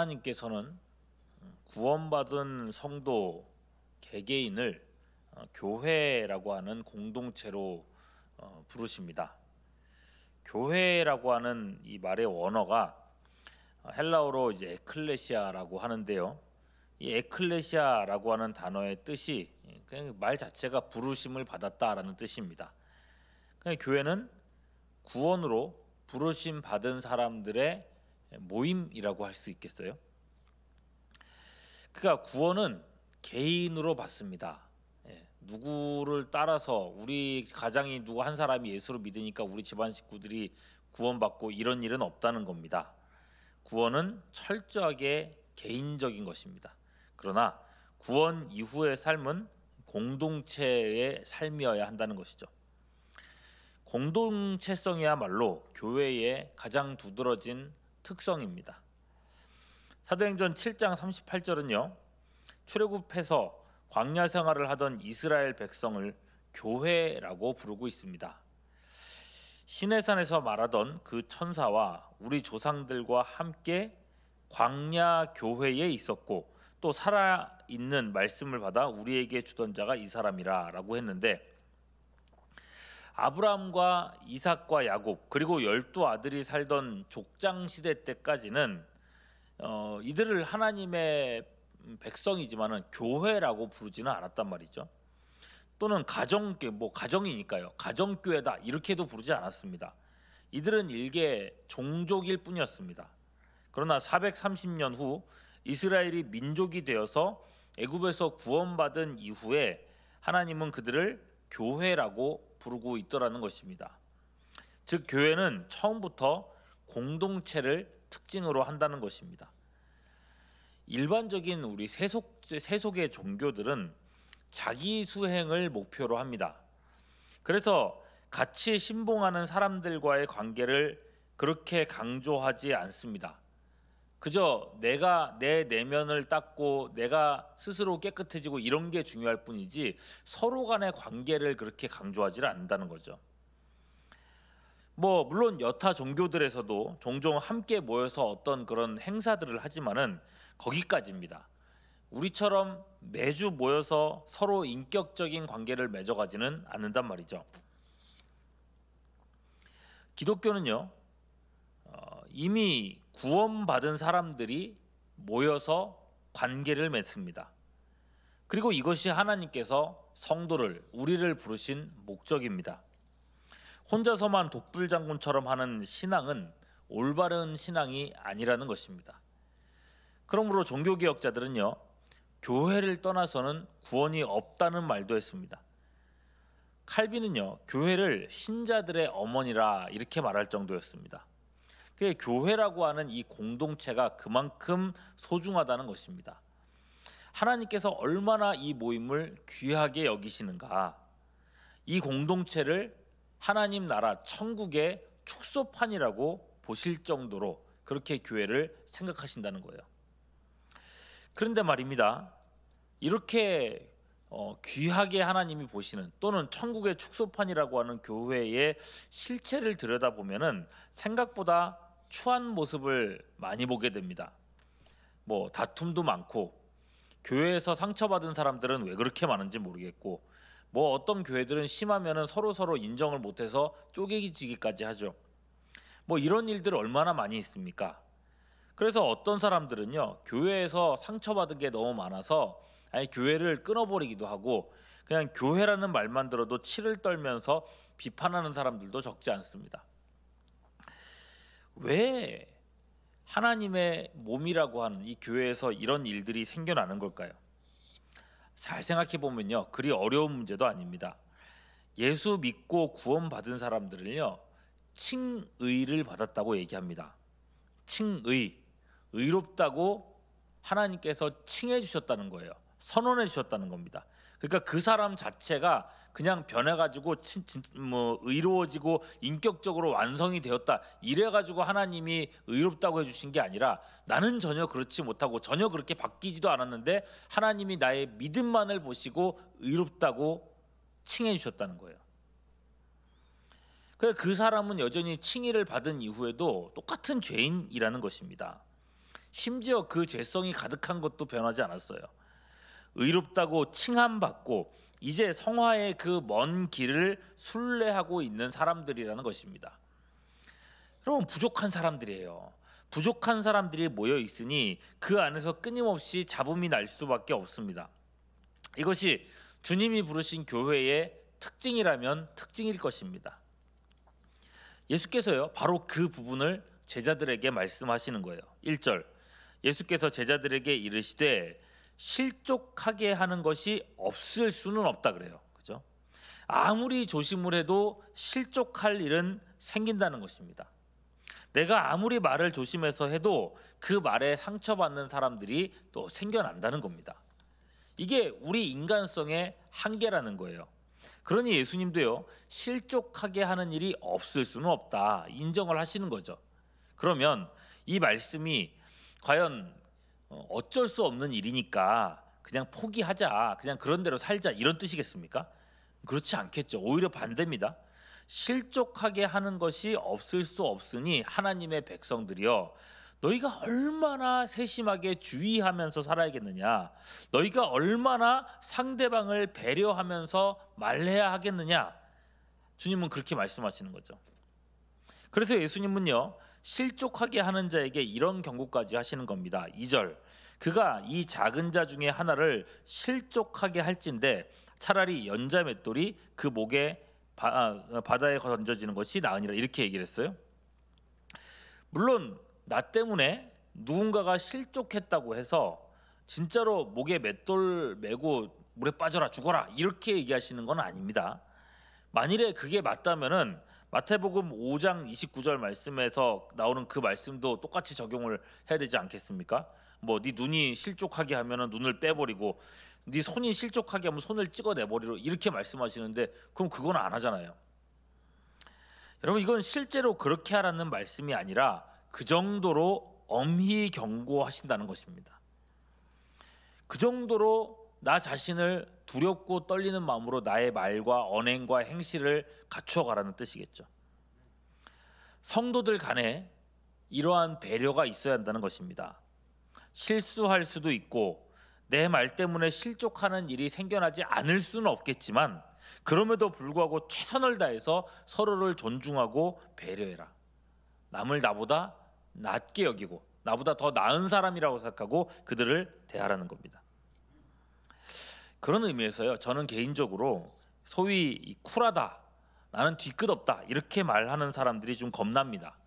하나님께서는 구원받은 성도 개개인을 교회라고 하는 공동체로 부르십니다. 교회라고 하는 이 말의 원어가 헬라어로 이제 에클레시아라고 하는데요. 이 에클레시아라고 하는 단어의 뜻이 그냥 말 자체가 부르심을 받았다라는 뜻입니다. 그냥 교회는 구원으로 부르심 받은 사람들의 모임이라고 할 수 있겠어요. 그러니까 구원은 개인으로 받습니다. 누구를 따라서 우리 가장이 누구 한 사람이 예수를 믿으니까 우리 집안 식구들이 구원받고 이런 일은 없다는 겁니다. 구원은 철저하게 개인적인 것입니다. 그러나 구원 이후의 삶은 공동체의 삶이어야 한다는 것이죠. 공동체성이야말로 교회의 가장 두드러진 특성입니다. 사도행전 7장 38절은요. 출애굽해서 광야 생활을 하던 이스라엘 백성을 교회라고 부르고 있습니다. 시내산에서 말하던 그 천사와 우리 조상들과 함께 광야 교회에 있었고 또 살아있는 말씀을 받아 우리에게 주던 자가 이 사람이라라고 했는데, 아브라함과 이삭과 야곱 그리고 12아들이 살던 족장 시대 때까지는 이들을 하나님의 백성이지만은 교회라고 부르지는 않았단 말이죠. 또는 가정이니까요. 가정교회다 이렇게도 부르지 않았습니다. 이들은 일개 종족일 뿐이었습니다. 그러나 430년 후 이스라엘이 민족이 되어서 애굽에서 구원받은 이후에 하나님은 그들을 교회라고 부르고 있더라는 것입니다. 즉 교회는 처음부터 공동체를 특징으로 한다는 것입니다. 일반적인 우리 세속의 종교들은 자기 수행을 목표로 합니다. 그래서 같이 신봉하는 사람들과의 관계를 그렇게 강조하지 않습니다. 그저 내가 내 내면을 닦고 내가 스스로 깨끗해지고 이런 게 중요할 뿐이지 서로 간의 관계를 그렇게 강조하지 않는다는 거죠. 물론 여타 종교들에서도 종종 함께 모여서 어떤 그런 행사들을 하지만은 거기까지입니다. 우리처럼 매주 모여서 서로 인격적인 관계를 맺어가지는 않는단 말이죠. 기독교는요, 이미 구원받은 사람들이 모여서 관계를 맺습니다. 그리고 이것이 하나님께서 성도를, 우리를 부르신 목적입니다. 혼자서만 독불장군처럼 하는 신앙은 올바른 신앙이 아니라는 것입니다. 그러므로 종교개혁자들은요, 교회를 떠나서는 구원이 없다는 말도 했습니다. 칼빈은요, 교회를 신자들의 어머니라 이렇게 말할 정도였습니다. 교회라고 하는 이 공동체가 그만큼 소중하다는 것입니다. 하나님께서 얼마나 이 모임을 귀하게 여기시는가, 이 공동체를 하나님 나라 천국의 축소판이라고 보실 정도로 그렇게 교회를 생각하신다는 거예요. 그런데 말입니다, 이렇게 귀하게 하나님이 보시는 또는 천국의 축소판이라고 하는 교회의 실체를 들여다보면은 생각보다 추한 모습을 많이 보게 됩니다. 다툼도 많고, 교회에서 상처받은 사람들은 왜 그렇게 많은지 모르겠고, 어떤 교회들은 심하면은 서로 인정을 못해서 쪼개지기까지 하죠. 이런 일들 얼마나 많이 있습니까? 그래서 어떤 사람들은요, 교회에서 상처받은 게 너무 많아서 교회를 끊어버리기도 하고, 그냥 교회라는 말만 들어도 치를 떨면서 비판하는 사람들도 적지 않습니다. 왜 하나님의 몸이라고 하는 이 교회에서 이런 일들이 생겨나는 걸까요? 잘 생각해 보면요, 그리 어려운 문제도 아닙니다. 예수 믿고 구원받은 사람들은요, 칭의를 받았다고 얘기합니다. 칭의, 의롭다고 하나님께서 칭해 주셨다는 거예요. 선언해 주셨다는 겁니다. 그러니까 그 사람 자체가 그냥 변해가지고 의로워지고 인격적으로 완성이 되었다 이래가지고 하나님이 의롭다고 해주신 게 아니라, 나는 전혀 그렇지 못하고 전혀 그렇게 바뀌지도 않았는데 하나님이 나의 믿음만을 보시고 의롭다고 칭해 주셨다는 거예요. 그 사람은 여전히 칭의를 받은 이후에도 똑같은 죄인이라는 것입니다. 심지어 그 죄성이 가득한 것도 변하지 않았어요. 의롭다고 칭함받고 이제 성화의 그 먼 길을 순례하고 있는 사람들이라는 것입니다. 여러분, 부족한 사람들이에요. 부족한 사람들이 모여 있으니 그 안에서 끊임없이 잡음이 날 수밖에 없습니다. 이것이 주님이 부르신 교회의 특징이라면 특징일 것입니다. 예수께서요, 바로 그 부분을 제자들에게 말씀하시는 거예요. 1절, 예수께서 제자들에게 이르시되 실족하게 하는 것이 없을 수는 없다 그래요. 그죠? 아무리 조심을 해도 실족할 일은 생긴다는 것입니다. 내가 아무리 말을 조심해서 해도 그 말에 상처받는 사람들이 또 생겨난다는 겁니다. 이게 우리 인간성의 한계라는 거예요. 그러니 예수님도요, 실족하게 하는 일이 없을 수는 없다 인정을 하시는 거죠. 그러면 이 말씀이 과연 어쩔 수 없는 일이니까 그냥 포기하자, 그냥 그런 대로 살자, 이런 뜻이겠습니까? 그렇지 않겠죠. 오히려 반대입니다. 실족하게 하는 것이 없을 수 없으니 하나님의 백성들이여, 너희가 얼마나 세심하게 주의하면서 살아야겠느냐, 너희가 얼마나 상대방을 배려하면서 말해야 하겠느냐. 주님은 그렇게 말씀하시는 거죠. 그래서 예수님은요, 실족하게 하는 자에게 이런 경고까지 하시는 겁니다. 2절, 그가 이 작은 자 중에 하나를 실족하게 할진대 차라리 연자 맷돌이 그 목에 바다에 던져지는 것이 나으니라, 이렇게 얘기를 했어요. 물론 나 때문에 누군가가 실족했다고 해서 진짜로 목에 맷돌 메고 물에 빠져라 죽어라 이렇게 얘기하시는 건 아닙니다. 만일에 그게 맞다면은 마태복음 5장 29절 말씀에서 나오는 그 말씀도 똑같이 적용을 해야 되지 않겠습니까? 뭐 네 눈이 실족하게 하면은 눈을 빼버리고 네 손이 실족하게 하면 손을 찍어내버리로, 이렇게 말씀하시는데 그럼 그건 안 하잖아요. 여러분, 이건 실제로 그렇게 하라는 말씀이 아니라 그 정도로 엄히 경고하신다는 것입니다. 그 정도로 나 자신을 두렵고 떨리는 마음으로 나의 말과 언행과 행실을 갖추어가라는 뜻이겠죠. 성도들 간에 이러한 배려가 있어야 한다는 것입니다. 실수할 수도 있고 내 말 때문에 실족하는 일이 생겨나지 않을 수는 없겠지만, 그럼에도 불구하고 최선을 다해서 서로를 존중하고 배려해라. 남을 나보다 낮게 여기고 나보다 더 나은 사람이라고 생각하고 그들을 대하라는 겁니다. 그런 의미에서요, 저는 개인적으로 소위 쿨하다, 나는 뒤끝 없다 이렇게 말하는 사람들이 좀 겁납니다.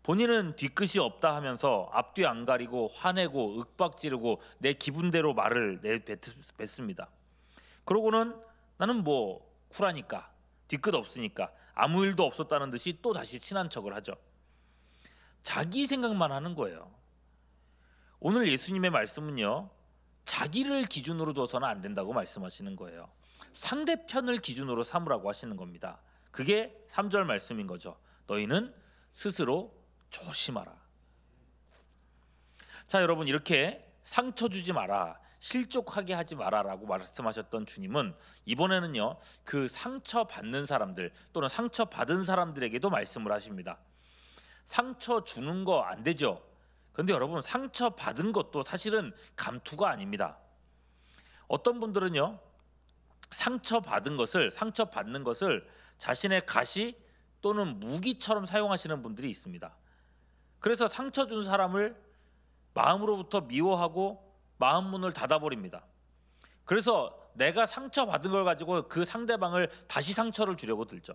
본인은 뒤끝이 없다 하면서 앞뒤 안 가리고 화내고 윽박지르고 내 기분대로 말을 내뱉습니다. 그러고는 나는 뭐 쿨하니까, 뒤끝 없으니까 아무 일도 없었다는 듯이 또 다시 친한 척을 하죠. 자기 생각만 하는 거예요. 오늘 예수님의 말씀은요, 자기를 기준으로 둬서는 안 된다고 말씀하시는 거예요. 상대편을 기준으로 삼으라고 하시는 겁니다. 그게 3절 말씀인 거죠. 너희는 스스로 조심하라. 자, 여러분, 이렇게 상처 주지 마라, 실족하게 하지 마라라고 말씀하셨던 주님은 이번에는요, 그 상처 받는 사람들 또는 상처 받은 사람들에게도 말씀을 하십니다. 상처 주는 거 안 되죠. 그런데 여러분, 상처 받은 것도 사실은 감투가 아닙니다. 어떤 분들은요, 상처 받는 것을 자신의 가시 또는 무기처럼 사용하시는 분들이 있습니다. 그래서 상처 준 사람을 마음으로부터 미워하고 마음 문을 닫아버립니다. 그래서 내가 상처 받은 걸 가지고 그 상대방을 다시 상처를 주려고 들죠.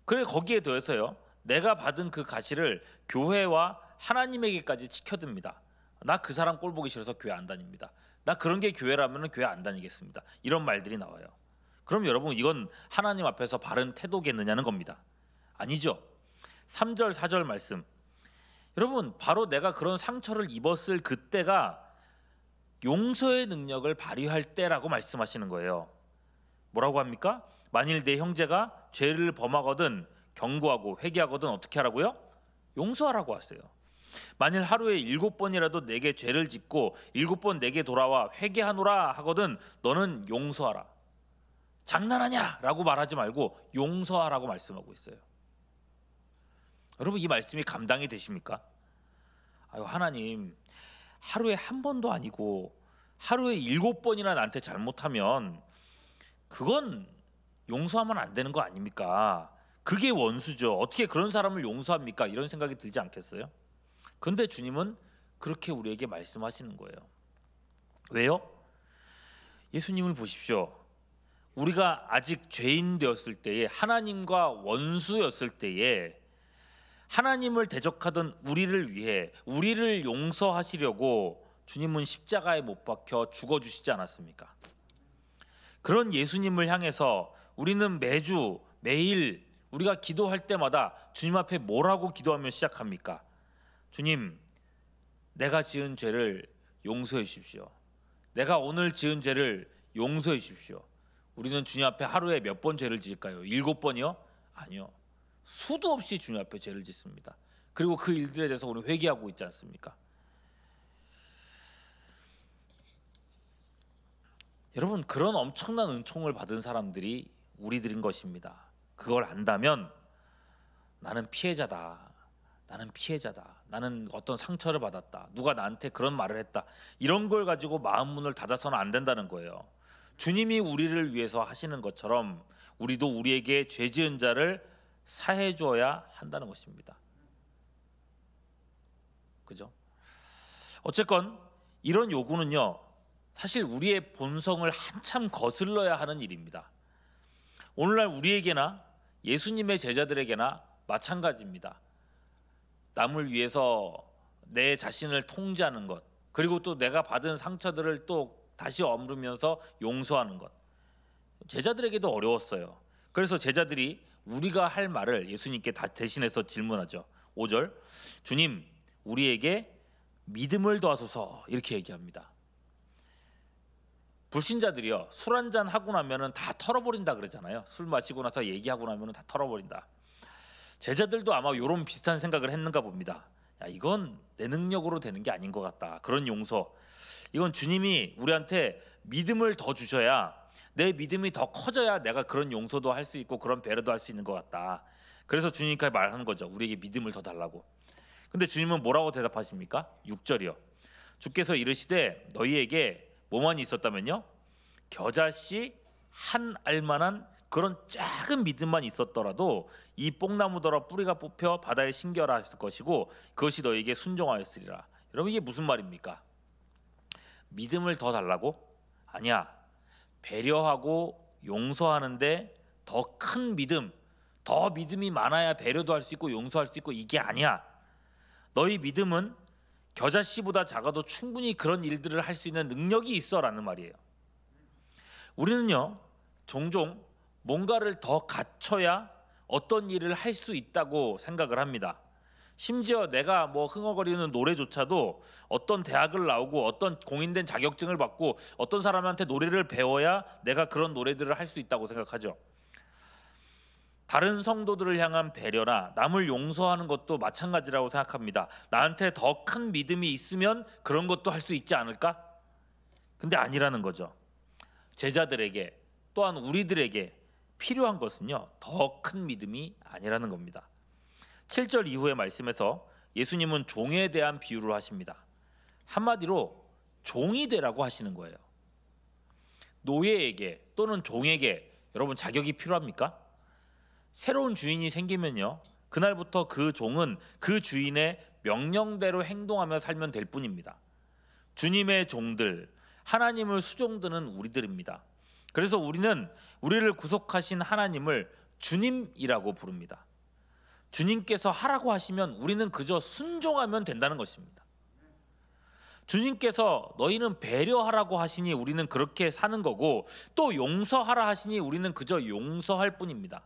그래, 거기에 더해서요, 내가 받은 그 가시를 교회와 하나님에게까지 치켜듭니다. 나 그 사람 꼴 보기 싫어서 교회 안 다닙니다. 나 그런 게 교회라면 교회 안 다니겠습니다. 이런 말들이 나와요. 그럼 여러분, 이건 하나님 앞에서 바른 태도겠느냐는 겁니다. 아니죠. 3절 4절 말씀, 여러분, 바로 내가 그런 상처를 입었을 그때가 용서의 능력을 발휘할 때라고 말씀하시는 거예요. 뭐라고 합니까? 만일 내 형제가 죄를 범하거든 경고하고 회개하거든 어떻게 하라고요? 용서하라고 하세요. 만일 하루에 7번이라도 내게 죄를 짓고 7번 내게 돌아와 회개하노라 하거든 너는 용서하라. 장난하냐? 라고 말하지 말고 용서하라고 말씀하고 있어요. 여러분, 이 말씀이 감당이 되십니까? 아유 하나님, 하루에 한 번도 아니고 하루에 7번이나 나한테 잘못하면 그건 용서하면 안 되는 거 아닙니까? 그게 원수죠. 어떻게 그런 사람을 용서합니까? 이런 생각이 들지 않겠어요? 그런데 주님은 그렇게 우리에게 말씀하시는 거예요. 왜요? 예수님을 보십시오. 우리가 아직 죄인 되었을 때에, 하나님과 원수였을 때에 하나님을 대적하던 우리를 위해 우리를 용서하시려고 주님은 십자가에 못 박혀 죽어주시지 않았습니까? 그런 예수님을 향해서 우리는 매주 매일 우리가 기도할 때마다 주님 앞에 뭐라고 기도하며 시작합니까? 주님, 내가 지은 죄를 용서해 주십시오. 내가 오늘 지은 죄를 용서해 주십시오. 우리는 주님 앞에 하루에 몇 번 죄를 지을까요? 7번이요? 아니요. 수도 없이 주님 앞에 죄를 짓습니다. 그리고 그 일들에 대해서 우리는 회개하고 있지 않습니까? 여러분, 그런 엄청난 은총을 받은 사람들이 우리들인 것입니다. 그걸 안다면 나는 피해자다. 나는 피해자다. 나는 어떤 상처를 받았다. 누가 나한테 그런 말을 했다. 이런 걸 가지고 마음 문을 닫아서는 안 된다는 거예요. 주님이 우리를 위해서 하시는 것처럼 우리도 우리에게 죄 지은 자를 사해 주어야 한다는 것입니다. 그죠? 어쨌건 이런 요구는요, 사실 우리의 본성을 한참 거슬러야 하는 일입니다. 오늘날 우리에게나 예수님의 제자들에게나 마찬가지입니다. 남을 위해서 내 자신을 통제하는 것, 그리고 또 내가 받은 상처들을 또 다시 억누르면서 용서하는 것, 제자들에게도 어려웠어요. 그래서 제자들이 우리가 할 말을 예수님께 다 대신해서 질문하죠. 5절, 주님, 우리에게 믿음을 더하소서, 이렇게 얘기합니다. 불신자들이요, 술 한잔 하고 나면은 다 털어버린다 그러잖아요. 술 마시고 나서 얘기하고 나면은 다 털어버린다. 제자들도 아마 이런 비슷한 생각을 했는가 봅니다. 야, 이건 내 능력으로 되는 게 아닌 것 같다. 그런 용서, 이건 주님이 우리한테 믿음을 더 주셔야, 내 믿음이 더 커져야 내가 그런 용서도 할 수 있고 그런 배려도 할 수 있는 것 같다. 그래서 주님께 말하는 거죠. 우리에게 믿음을 더 달라고. 근데 주님은 뭐라고 대답하십니까? 6절이요. 주께서 이르시되 너희에게 뭐만 있었다면요? 겨자씨 한 알만한 그런 작은 믿음만 있었더라도 이 뽕나무더러 뿌리가 뽑혀 바다에 신겨라 했을 것이고 그것이 너희에게 순종하였으리라. 여러분, 이게 무슨 말입니까? 믿음을 더 달라고? 아니야. 배려하고 용서하는데 더 큰 믿음, 더 믿음이 많아야 배려도 할 수 있고 용서할 수 있고, 이게 아니야. 너희 믿음은 겨자씨보다 작아도 충분히 그런 일들을 할 수 있는 능력이 있어라는 말이에요. 우리는요, 종종 뭔가를 더 갖춰야 어떤 일을 할 수 있다고 생각을 합니다. 심지어 내가 뭐 흥얼거리는 노래조차도 어떤 대학을 나오고 어떤 공인된 자격증을 받고 어떤 사람한테 노래를 배워야 내가 그런 노래들을 할 수 있다고 생각하죠. 다른 성도들을 향한 배려나 남을 용서하는 것도 마찬가지라고 생각합니다. 나한테 더 큰 믿음이 있으면 그런 것도 할 수 있지 않을까? 근데 아니라는 거죠. 제자들에게, 또한 우리들에게 필요한 것은요, 더 큰 믿음이 아니라는 겁니다. 7절 이후의 말씀에서 예수님은 종에 대한 비유를 하십니다. 한마디로 종이 되라고 하시는 거예요. 노예에게 또는 종에게 여러분 자격이 필요합니까? 새로운 주인이 생기면요, 그날부터 그 종은 그 주인의 명령대로 행동하며 살면 될 뿐입니다. 주님의 종들, 하나님을 수종드는 우리들입니다. 그래서 우리는 우리를 구속하신 하나님을 주님이라고 부릅니다. 주님께서 하라고 하시면 우리는 그저 순종하면 된다는 것입니다. 주님께서 너희는 배려하라고 하시니 우리는 그렇게 사는 거고, 또 용서하라 하시니 우리는 그저 용서할 뿐입니다.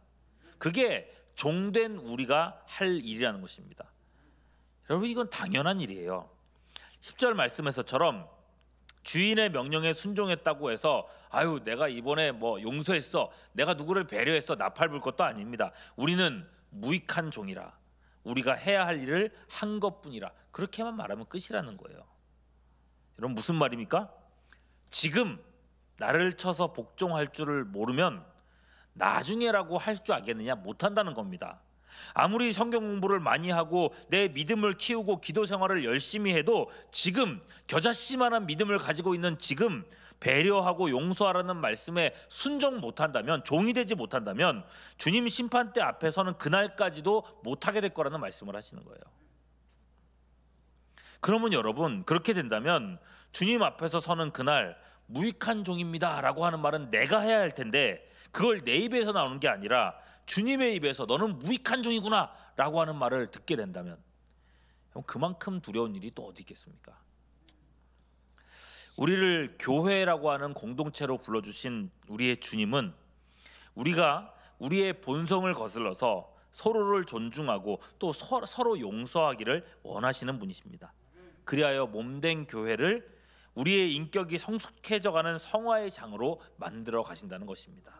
그게 종된 우리가 할 일이라는 것입니다. 여러분, 이건 당연한 일이에요. 10절 말씀에서처럼 주인의 명령에 순종했다고 해서 아유 내가 이번에 뭐 용서했어, 내가 누구를 배려했어, 나팔 불 것도 아닙니다. 우리는 무익한 종이라, 우리가 해야 할 일을 한 것뿐이라, 그렇게만 말하면 끝이라는 거예요. 여러분, 무슨 말입니까? 지금 나를 쳐서 복종할 줄을 모르면 나중에라고 할 줄 알겠느냐? 못한다는 겁니다. 아무리 성경 공부를 많이 하고 내 믿음을 키우고 기도 생활을 열심히 해도 지금 겨자씨만한 믿음을 가지고 있는 지금 배려하고 용서하라는 말씀에 순종 못한다면, 종이 되지 못한다면 주님 심판대 앞에서는 그날까지도 못하게 될 거라는 말씀을 하시는 거예요. 그러면 여러분, 그렇게 된다면 주님 앞에서 서는 그날 무익한 종입니다 라고 하는 말은 내가 해야 할 텐데, 그걸 내 입에서 나오는 게 아니라 주님의 입에서 너는 무익한 종이구나 라고 하는 말을 듣게 된다면 그만큼 두려운 일이 또 어디 있겠습니까? 우리를 교회라고 하는 공동체로 불러주신 우리의 주님은 우리가 우리의 본성을 거슬러서 서로를 존중하고 또 서로 용서하기를 원하시는 분이십니다. 그리하여 몸된 교회를 우리의 인격이 성숙해져가는 성화의 장으로 만들어 가신다는 것입니다.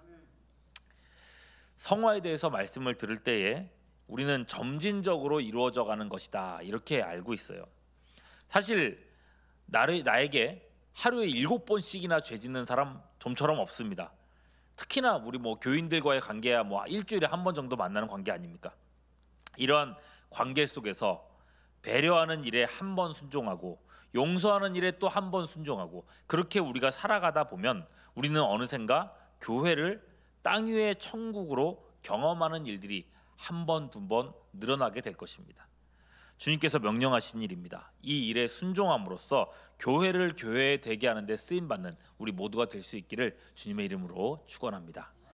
성화에 대해서 말씀을 들을 때에 우리는 점진적으로 이루어져 가는 것이다 이렇게 알고 있어요. 사실 나에게 하루에 7번씩이나 죄 짓는 사람 좀처럼 없습니다. 특히나 우리 교인들과의 관계야 일주일에 한 번 정도 만나는 관계 아닙니까? 이러한 관계 속에서 배려하는 일에 한 번 순종하고 용서하는 일에 또 한 번 순종하고, 그렇게 우리가 살아가다 보면 우리는 어느샌가 교회를 땅 위의 천국으로 경험하는 일들이 한 번, 두 번 늘어나게 될 것입니다. 주님께서 명령하신 일입니다. 이 일에 순종함으로써 교회를 교회 되게 하는 데 쓰임 받는 우리 모두가 될 수 있기를 주님의 이름으로 축원합니다.